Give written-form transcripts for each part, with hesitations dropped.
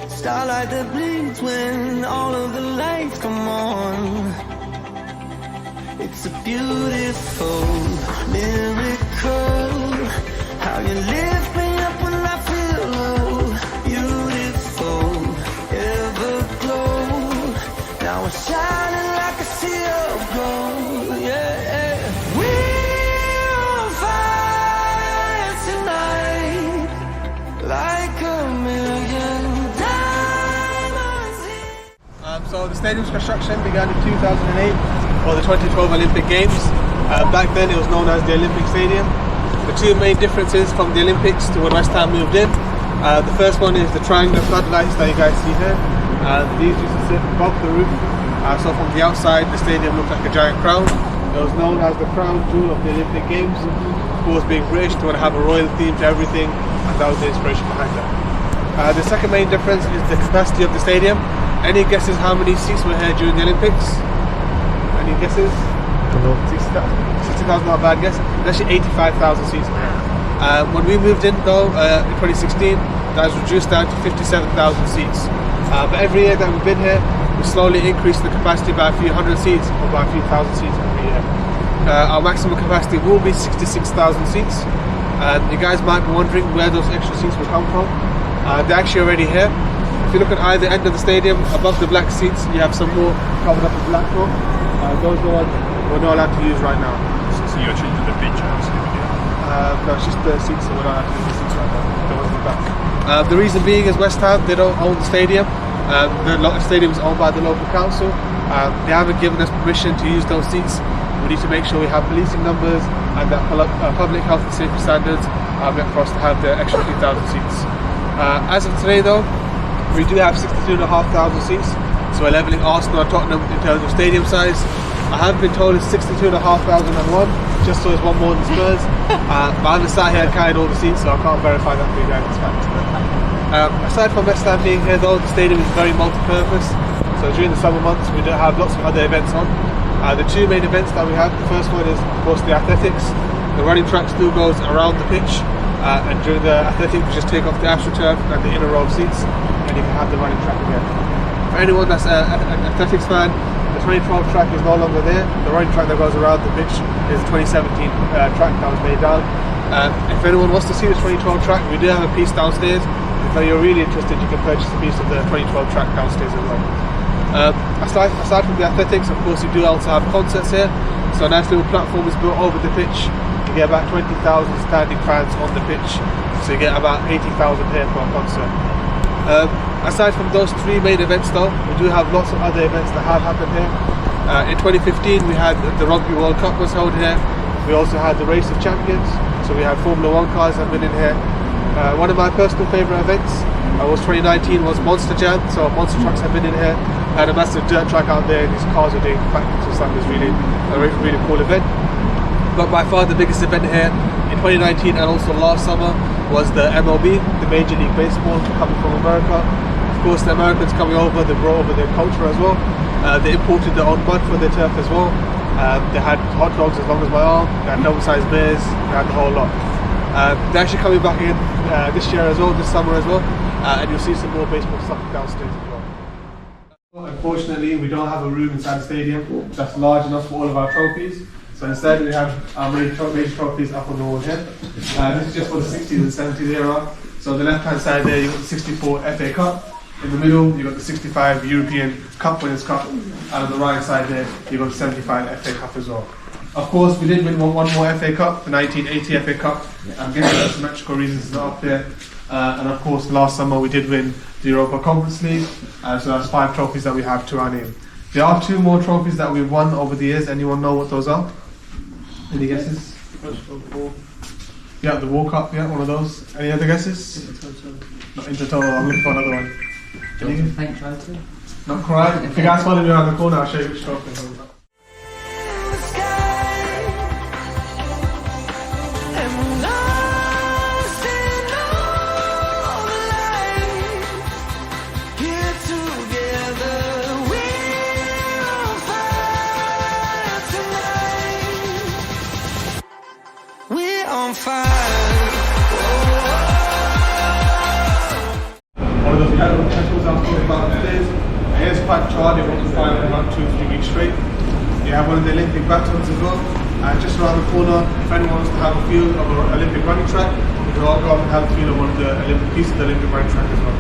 Starlight that bleeds when all of the lights come on. It's a beautiful miracle. How you lift me up when I feel low. Beautiful, everglow. Now we're shining like a sea of gold. Yeah, we're on fire tonight, like a million diamonds. So the stadium's construction began in 2008 for the 2012 Olympic Games. Back then it was known as the Olympic Stadium. The two main differences from the Olympics to when West Ham moved in. The first one is the triangular floodlights that you guys see here. These used to sit above the roof. So from the outside the stadium looked like a giant crown. It was known as the crown jewel of the Olympic Games. Of course, being British, they want to have a royal theme to everything, and that was the inspiration behind that. The second main difference is the capacity of the stadium. Any guesses how many seats were here during the Olympics? Any guesses? 60,000, not a bad guess. It's actually 85,000 seats in here. When we moved in though, in 2016, that was reduced down to 57,000 seats. But every year that we've been here, we slowly increased the capacity by a few hundred seats, or by a few thousand seats every year. Our maximum capacity will be 66,000 seats. You guys might be wondering where those extra seats will come from. They're actually already here. If you look at either end of the stadium, above the black seats, you have some more covered up with black floor. Those are we're not allowed to use right now. So you're changing the features? No, it's just the seats that we're not allowed to use the seats right now. The ones in the back. The reason being is West Ham, they don't own the stadium. The stadium is owned by the local council. They haven't given us permission to use those seats. We need to make sure we have policing numbers and that public health and safety standards are meant for us to have the extra few thousand seats. As of today though, we do have 62,500 seats, so we're levelling Arsenal and Tottenham in terms of stadium size. I have been told it's 62,501, just so it's one more than Spurs. But I haven't sat here and carried all the seats, so I can't verify that for you guys. It's fact. Aside from West Ham being here though, the stadium is very multi-purpose. So during the summer months we do have lots of other events on. The two main events that we have, the first one is of course the athletics. The running track still goes around the pitch, and during the athletics we just take off the AstroTurf and the inner row of seats, and you can have the running track again. For anyone that's an athletics fan, the 2012 track is no longer there. The running track that goes around the pitch is the 2017 track that was made down. If anyone wants to see the 2012 track, we do have a piece downstairs. If you're really interested, you can purchase a piece of the 2012 track downstairs as well. Aside from the athletics, of course, we do also have concerts here. So a nice little platform is built over the pitch. You get about 20,000 standing fans on the pitch. So you get about 80,000 here for a concert. Aside from those three main events though, we do have lots of other events that have happened here. In 2015 we had the Rugby World Cup was held here. We also had the Race of Champions, so we had Formula 1 cars that have been in here. One of my personal favourite events was 2019 was Monster Jam, so monster trucks have been in here. I had a massive dirt track out there and these cars are doing backflips and stuff. It's really a really cool event. But by far the biggest event here in 2019 and also last summer was the MLB, the Major League Baseball, coming from America. Of course, the Americans coming over, they brought over their culture as well. They imported their own mud for their turf as well. They had hot dogs as long as my arm, they had double-sized beers, they had the whole lot. They're actually coming back in this year as well, this summer as well, and you'll see some more baseball stuff downstairs as well. Unfortunately, we don't have a room inside the stadium that's large enough for all of our trophies. So instead we have our major trophies up on the wall here. This is just for the 60s and 70s era. So on the left hand side there you've got the 64 FA Cup. In the middle you've got the 65 European Cup Winners' Cup. And on the right side there you've got the 75 FA Cup as well. Of course we did win one more FA Cup, the 1980 FA Cup. I'm guessing for symmetrical reasons it's not up there. And of course last summer we did win the Europa Conference League. So that's 5 trophies that we have to our name. There are 2 more trophies that we've won over the years. Anyone know what those are? Any guesses? Yeah, the World Cup, yeah, one of those. Any other guesses? Not Intertoto, I'm looking for another one. Not quite. If you guys follow me around the corner, I'll show you which trophy it is. On fire. Whoa, whoa. quite charred, it wasn't fine for about 2-3 weeks straight. You have one of the Olympic batons as well. Just around the corner, if anyone wants to have a feel of an Olympic running track, you can all go and have a feel of one of the Olympic pieces of the Olympic running track as well.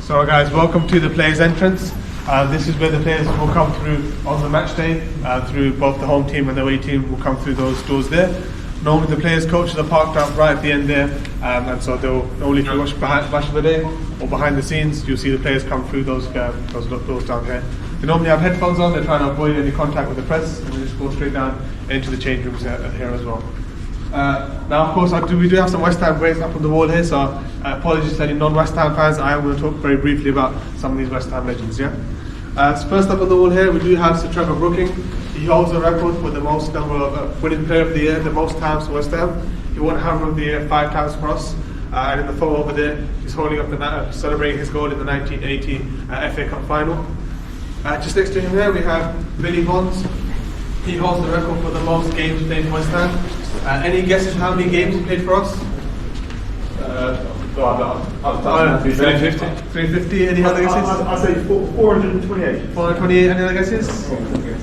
So guys, welcome to the players' entrance. This is where the players will come through on the match day, through both the home team and the away team will come through those doors there. Normally the players' coaches are parked up right at the end there, and so they'll normally, if you watch match of the day or behind the scenes, you'll see the players come through those doors down here. They normally have headphones on, they're trying to avoid any contact with the press, and they just go straight down into the change rooms here as well. Now, of course, we do have some West Ham grades up on the wall here, so apologies to any non-West Ham fans. I am going to talk very briefly about some of these West Ham legends. So first up on the wall here, we do have Sir Trevor Brooking. He holds the record for the most number of winning player of the year, the most times for West Ham. He won Hammer of the Year 5 times for us. And in the photo over there, he's holding up celebrating his goal in the 1980 FA Cup final. Just next to him here, we have Billy Bonds. He holds the record for the most games played for West Ham. Any guesses how many games he played for us? 350. 350. Any other guesses? I'll say 428. 428. Any other guesses? 800.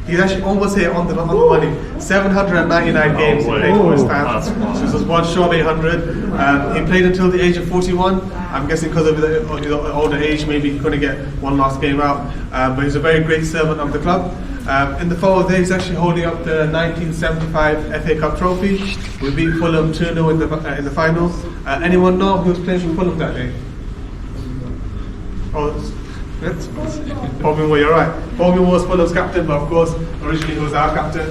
He's actually almost here on the money. 799 games he played for West Ham. So this was one short of 800. He played until the age of 41. I'm guessing because of his older age, maybe he couldn't get one last game out. But he's a very great servant of the club. In the photo there, he's actually holding up the 1975 FA Cup trophy. We beat Fulham 2-0 in the final. Anyone know who was playing for Fulham that day? Oh, Bobby Moore, you're right. Bobby Moore was Fulham's captain, but of course, originally he was our captain.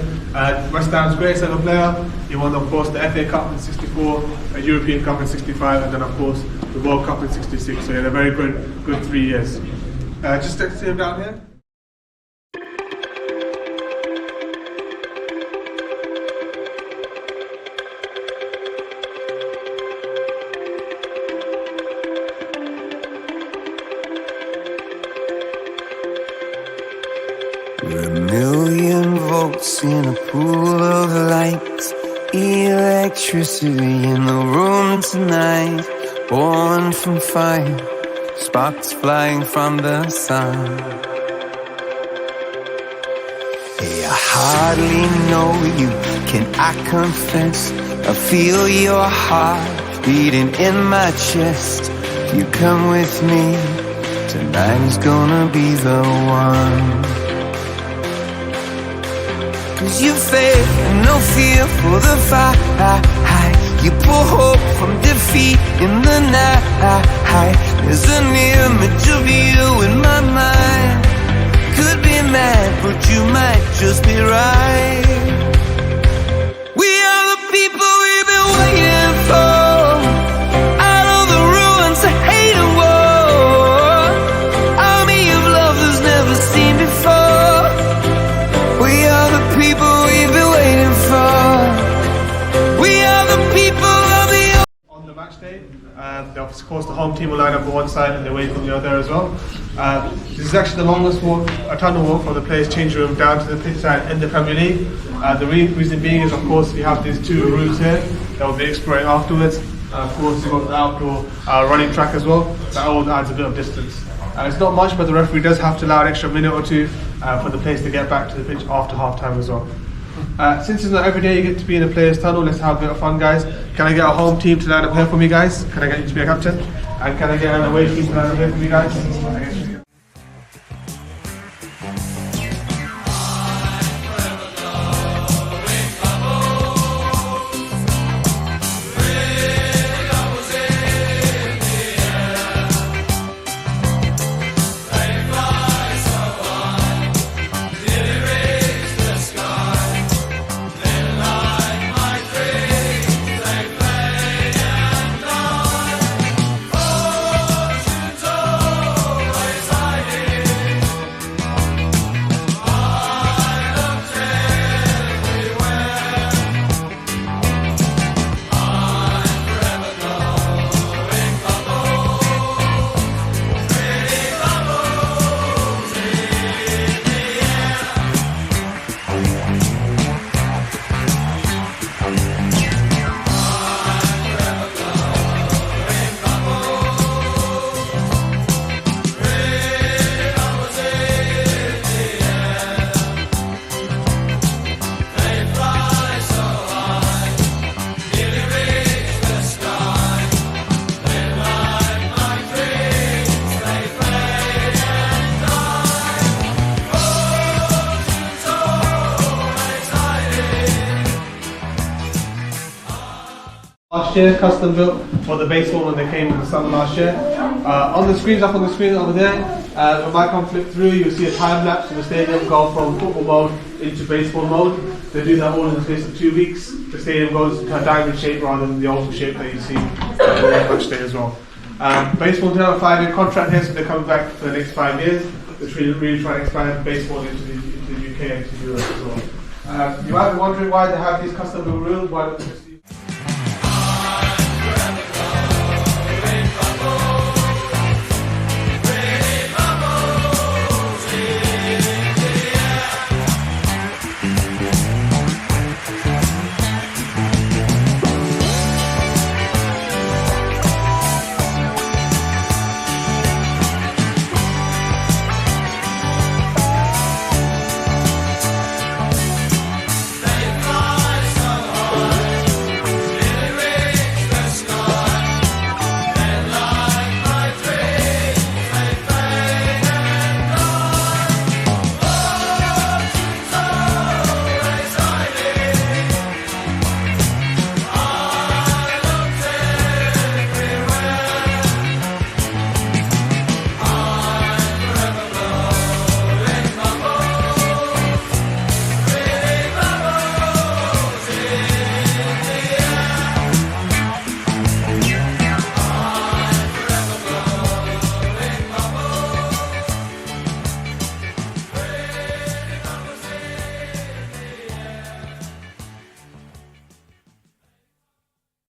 West Ham's greatest ever player. He won, of course, the FA Cup in '64, a European Cup in '65, and then, of course, the World Cup in '66. So he had a very good 3 years. Just next to him down here. We're a million volts in a pool of light, electricity in the room tonight. Born from fire, sparks flying from the sun. Hey, I hardly know you, can I confess? I feel your heart beating in my chest. If you come with me, tonight is gonna be the one. 'Cause you faith and no fear for the fight. You pull hope from defeat in the night. There's an image of you in my mind. Could be mad, but you might just be right. We are the people we've been waiting for. Out of the ruins of hate and war. Army of love that's never seen before. We are the people we've been waiting for. We are the people of the... On the match day, of course the home team will line up on one side and the away team on the other as well. This is actually the longest walk, a tunnel walk from the players' change room down to the pitch side in the Premier League. The reason being is, of course, we have these two routes here that we'll be exploring afterwards. Of course, we've got the outdoor running track as well. That all adds a bit of distance. It's not much, but the referee does have to allow an extra minute or two for the players to get back to the pitch after half time as well. Since it's not every day you get to be in a players' tunnel, let's have a bit of fun, guys. Can I get a home team to line up here for me, guys? Can I get you to be a captain? And can I get an away team to line up here for me, guys? Last year, custom built for the baseball when they came in the summer last year. On the screens, up on the screen over there, when my icon flip through, you'll see a time lapse of the stadium go from football mode into baseball mode. They do that all in the space of 2 weeks. The stadium goes into a diamond shape rather than the oval shape that you see on the match day as well. Baseball do have a 5-year contract here, so they're coming back for the next 5 years. They're really trying to expand baseball into the UK and to Europe as well. You might be wondering why they have these custom built rules.